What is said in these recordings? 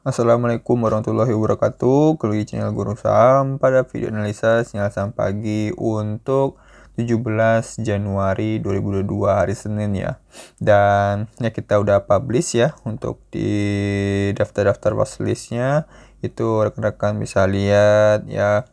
Assalamualaikum warahmatullahi wabarakatuh. Kembali di channel Guru Saham pada video analisa sinyal saham pagi untuk 17 Januari 2022 hari Senin ya. Dan ya kita udah publish ya untuk di daftar-daftar watchlistnya. Itu rekan-rekan bisa lihat ya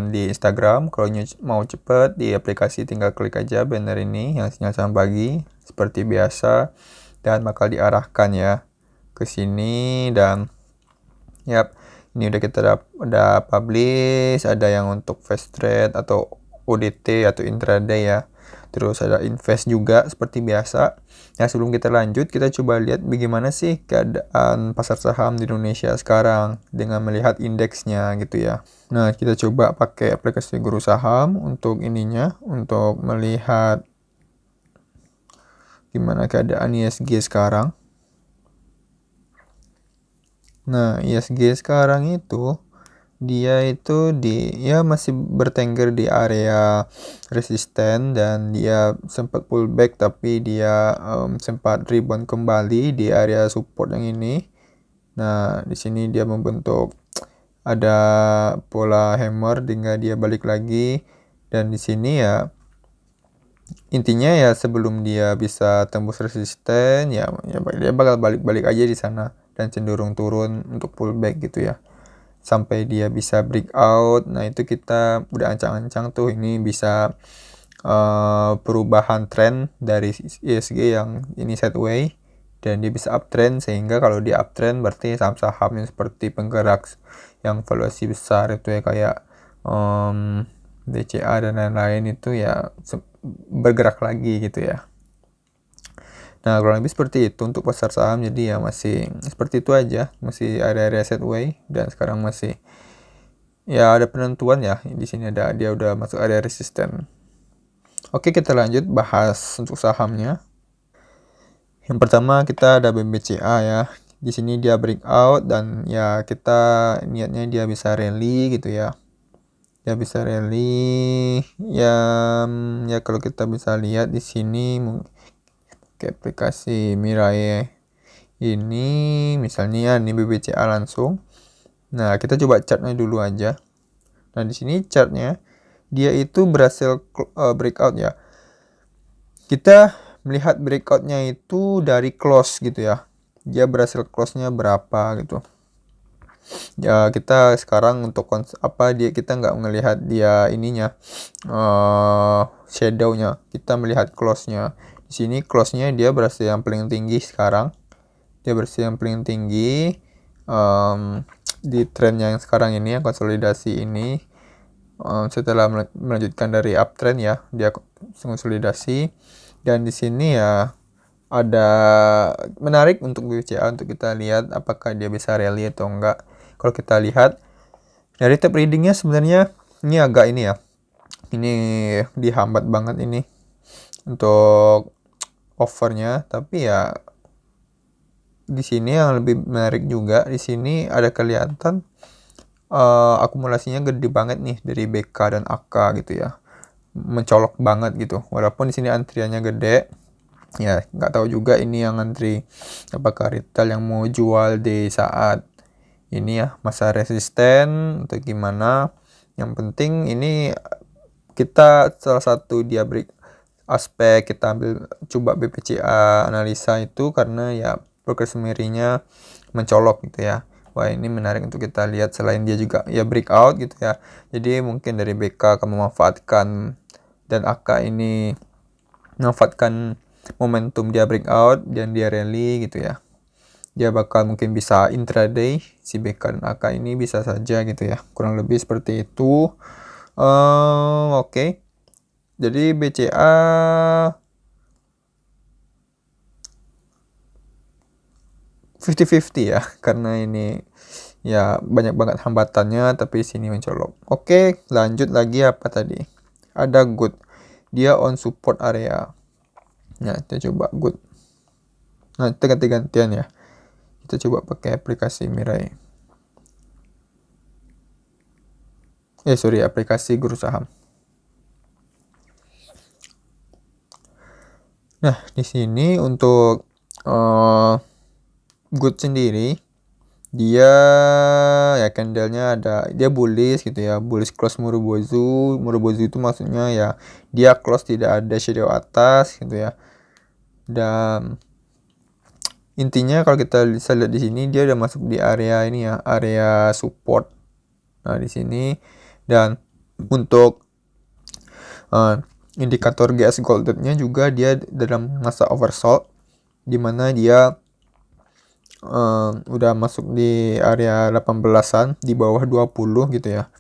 di Instagram. Kalau mau cepet di aplikasi tinggal klik aja banner ini yang sinyal saham pagi seperti biasa dan bakal diarahkan ya ke sini. Dan yap, ini udah publish, ada yang untuk fast trade atau ODT atau intraday ya. Terus ada invest juga seperti biasa. Nah, sebelum kita lanjut, kita coba lihat bagaimana sih keadaan pasar saham di Indonesia sekarang dengan melihat indeksnya gitu ya. Nah, kita coba pakai aplikasi Guru Saham untuk ininya, untuk melihat gimana keadaan ISG sekarang. Nah, ISG sekarang itu dia itu masih bertengger di area resisten dan dia sempat pullback tapi dia sempat rebound kembali di area support yang ini. Nah, di sini dia membentuk ada pola hammer hingga dia balik lagi, dan di sini ya intinya ya sebelum dia bisa tembus resisten ya dia bakal balik-balik aja di sana dan cenderung turun untuk pullback gitu ya sampai dia bisa breakout. Nah, itu kita udah ancang-ancang tuh ini bisa perubahan tren dari ISG yang ini sideway dan dia bisa uptrend, sehingga kalau dia uptrend berarti saham-saham yang seperti penggerak yang valuasi besar itu ya kayak BCA dan lain-lain itu ya bergerak lagi gitu ya. Nah, kurang lebih seperti itu untuk pasar saham. Jadi ya masih seperti itu aja, masih area-area sideway dan sekarang masih ya ada penentuan ya. Di sini dia udah masuk area resisten. Oke, kita lanjut bahas untuk sahamnya. Yang pertama kita ada BBCA ya. Di sini dia breakout dan ya kita niatnya dia bisa rally gitu ya. Dia bisa rally ya, kalau kita bisa lihat di sini ke aplikasi Mirai ini misalnya ini BBCA langsung. Nah, kita coba chartnya dulu aja. Nah, di sini chartnya dia itu berhasil breakout ya. Kita melihat breakoutnya itu dari close gitu ya. Dia berhasil close-nya berapa gitu. Ya, kita sekarang untuk kita nggak melihat dia ininya shadow-nya. Kita melihat close-nya. Di sini close-nya dia berhasil yang paling tinggi sekarang. Dia berhasil yang paling tinggi di tren yang sekarang ini, yang konsolidasi ini. Setelah melanjutkan dari uptrend ya, dia konsolidasi. Dan di sini ya ada menarik untuk BCA untuk kita lihat apakah dia bisa rally atau enggak. Kalau kita lihat dari top readingnya sebenarnya ini agak ini ya, ini dihambat banget ini untuk overnya. Tapi ya di sini yang lebih menarik juga, di sini ada kelihatan akumulasinya gede banget nih dari BK dan AK gitu ya, mencolok banget gitu. Walaupun di sini antriannya gede ya, nggak tahu juga ini yang antri apakah retail yang mau jual di saat ini ya masa resisten atau gimana. Yang penting ini kita salah satu dia break aspek kita ambil coba BPCA analisa itu karena ya progres semirinya mencolok gitu ya. Wah, ini menarik untuk kita lihat. Selain dia juga ya breakout gitu ya, jadi mungkin dari BK akan memanfaatkan dan AK ini memanfaatkan momentum dia breakout dan dia rally gitu ya. Dia bakal mungkin bisa intraday si BK dan AK ini bisa saja gitu ya, kurang lebih seperti itu. Oke. Jadi BCA 50-50 ya, karena ini ya banyak banget hambatannya tapi sini mencolok. Oke, lanjut lagi apa tadi? Ada good. Dia on support area. Nah, kita coba good. Nah, kita ganti-gantian ya. Kita coba pakai aplikasi Mirai. Aplikasi Guru Saham. Nah, di sini untuk good sendiri dia ya candlenya dia bullish gitu ya, bullish close Murubozu itu maksudnya ya dia close tidak ada shadow atas gitu ya. Dan intinya kalau kita bisa lihat di sini dia udah masuk di area ini ya, area support. Nah, di sini dan untuk indikator GS Golden-nya juga dia dalam masa oversold di mana dia udah masuk di area 18-an di bawah 20 gitu ya.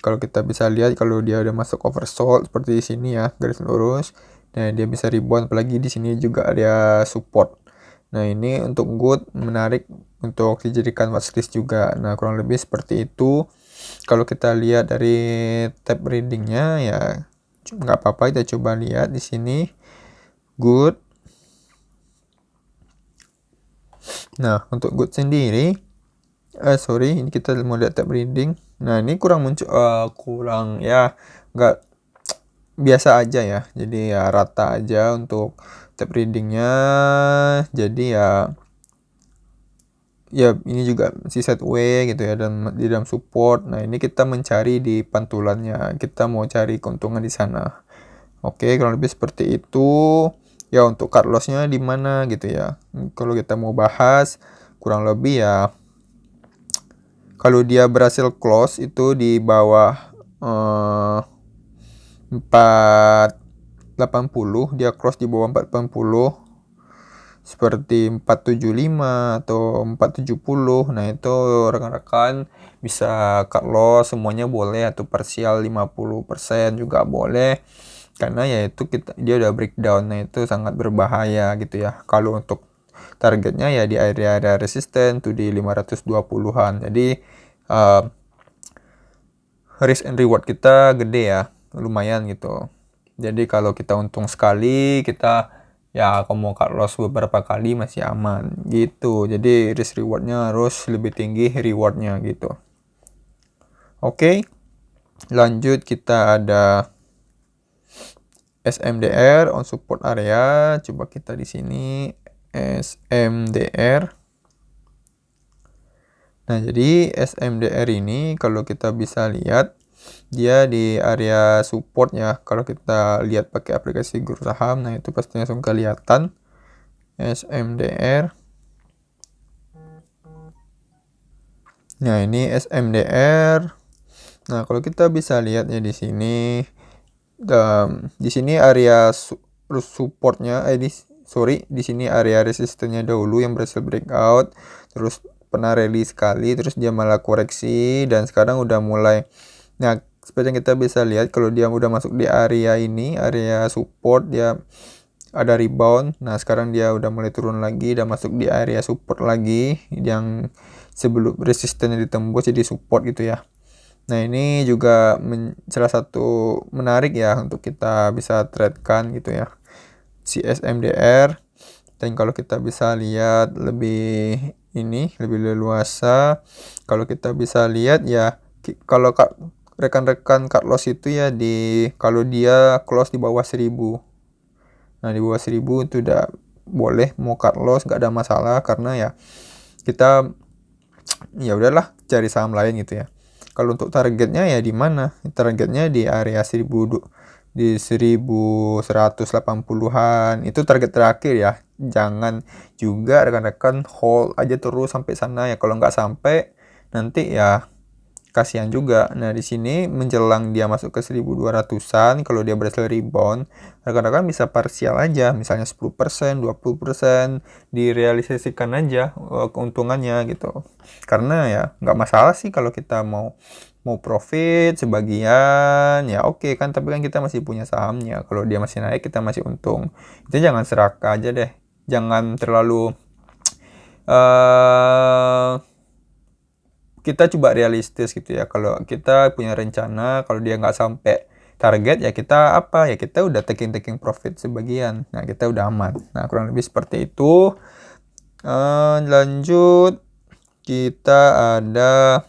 Kalau kita bisa lihat kalau dia udah masuk oversold seperti di sini ya, garis lurus. Nah, dia bisa rebound apalagi di sini juga ada support. Nah, ini untuk good menarik untuk dijadikan watchlist juga. Nah, kurang lebih seperti itu. Kalau kita lihat dari tab readingnya ya nggak apa-apa, kita coba lihat di sini good. Nah, untuk good sendiri sorry, ini kita mau lihat tab reading. Nah, ini kurang kurang ya nggak biasa aja ya, jadi ya rata aja untuk tab readingnya. Jadi ya ini juga si sideways gitu ya dan di dalam support. Nah, ini kita mencari di pantulannya, kita mau cari keuntungan di sana. Oke, kurang lebih seperti itu ya. Untuk cut loss-nya di mana gitu ya, kalau kita mau bahas kurang lebih ya, kalau dia berhasil close itu di bawah 480, dia close di bawah 480 seperti 475 atau 470. Nah, itu rekan-rekan bisa cut loss semuanya boleh, atau parsial 50% juga boleh, karena ya itu dia udah breakdown. Nah, itu sangat berbahaya gitu ya. Kalau untuk targetnya ya di area-area resisten tuh di 520-an. Jadi risk and reward kita gede ya, lumayan gitu. Jadi kalau kita untung sekali, kita ya kalau mau cut loss beberapa kali masih aman gitu. Jadi risk rewardnya harus lebih tinggi rewardnya gitu. Oke, lanjut kita ada SMDR on support area. Coba kita di sini SMDR. Nah, jadi SMDR ini kalau kita bisa lihat dia di area support ya. Kalau kita lihat pakai aplikasi guru saham, nah itu pasti langsung kelihatan SMDR. Nah, ini SMDR. Nah, kalau kita bisa lihatnya di sini, di sini area supportnya, di sini area resistennya dahulu yang berhasil breakout, terus pernah rally sekali, terus dia malah koreksi dan sekarang udah mulai. Nah, seperti yang kita bisa lihat kalau dia udah masuk di area ini, area support, dia ada rebound. Nah, sekarang dia udah mulai turun lagi dan masuk di area support lagi yang sebelum resistennya ditembus jadi support gitu ya. Nah, ini juga salah satu menarik ya untuk kita bisa tradekan gitu ya, si SMDR. Dan kalau kita bisa lihat lebih lebih leluasa, kalau kita bisa lihat ya, kalau rekan-rekan cut loss itu ya kalau dia close di bawah 1000. Nah, di bawah 1000 itu udah boleh mau cut loss, nggak ada masalah, karena ya kita ya udahlah cari saham lain gitu ya. Kalau untuk targetnya ya di mana? Targetnya di area 1180-an. Itu target terakhir ya. Jangan juga rekan-rekan hold aja terus sampai sana ya. Kalau nggak sampai nanti ya kasihan juga. Nah, di sini menjelang dia masuk ke 1200-an, kalau dia berhasil rebound, rekan-rekan bisa parsial aja, misalnya 10%, 20% direalisasikan aja keuntungannya gitu. Karena ya nggak masalah sih kalau kita mau profit sebagian ya, oke kan, tapi kan kita masih punya sahamnya. Kalau dia masih naik kita masih untung. Itu jangan serakah aja deh. Jangan terlalu kita coba realistis gitu ya. Kalau kita punya rencana, kalau dia nggak sampai target ya kita ya kita udah taking profit sebagian. Nah, kita udah aman. Nah, kurang lebih seperti itu. Lanjut kita ada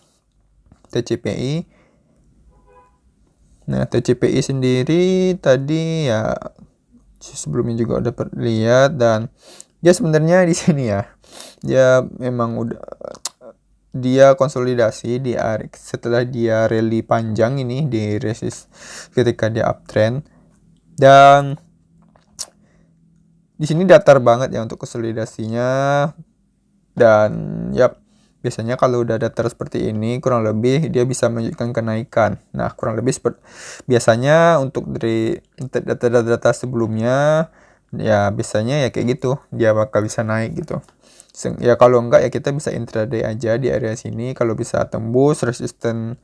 TCPI. Nah, TCPI sendiri tadi ya sebelumnya juga udah lihat, dan dia sebenarnya di sini ya dia memang udah dia konsolidasi setelah dia rally panjang ini di resist ketika dia uptrend. Dan di sini datar banget ya untuk konsolidasinya. Dan ya biasanya kalau udah datar seperti ini kurang lebih dia bisa menunjukkan kenaikan. Nah, kurang lebih biasanya untuk dari data-data sebelumnya ya biasanya ya kayak gitu, dia bakal bisa naik gitu. Ya kalau enggak ya kita bisa intraday aja di area sini, kalau bisa tembus resisten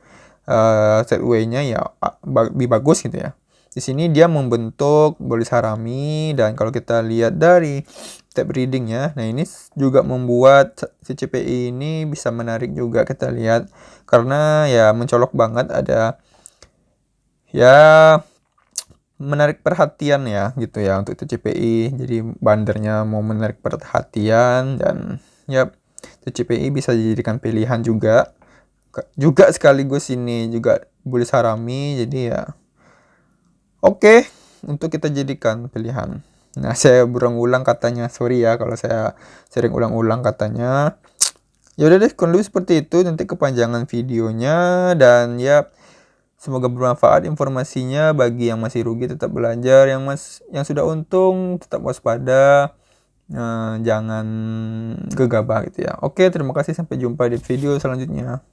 sideways-nya ya lebih bagus gitu ya. Di sini dia membentuk bolis harami, dan kalau kita lihat dari step reading-nya, nah ini juga membuat si CPI ini bisa menarik juga kita lihat, karena ya mencolok banget, ada ya menarik perhatian ya gitu ya untuk CPI. Jadi bandernya mau menarik perhatian, dan ya CPI bisa dijadikan pilihan juga sekaligus ini juga bullish harami, jadi ya oke untuk kita jadikan pilihan. Nah, saya berulang-ulang katanya, sorry ya kalau saya sering ulang-ulang katanya. Ya udah deh, kurang lebih seperti itu, nanti kepanjangan videonya. Dan ya semoga bermanfaat informasinya. Bagi yang masih rugi tetap belajar, yang sudah untung tetap waspada, jangan gegabah gitu ya. Oke, terima kasih, sampai jumpa di video selanjutnya.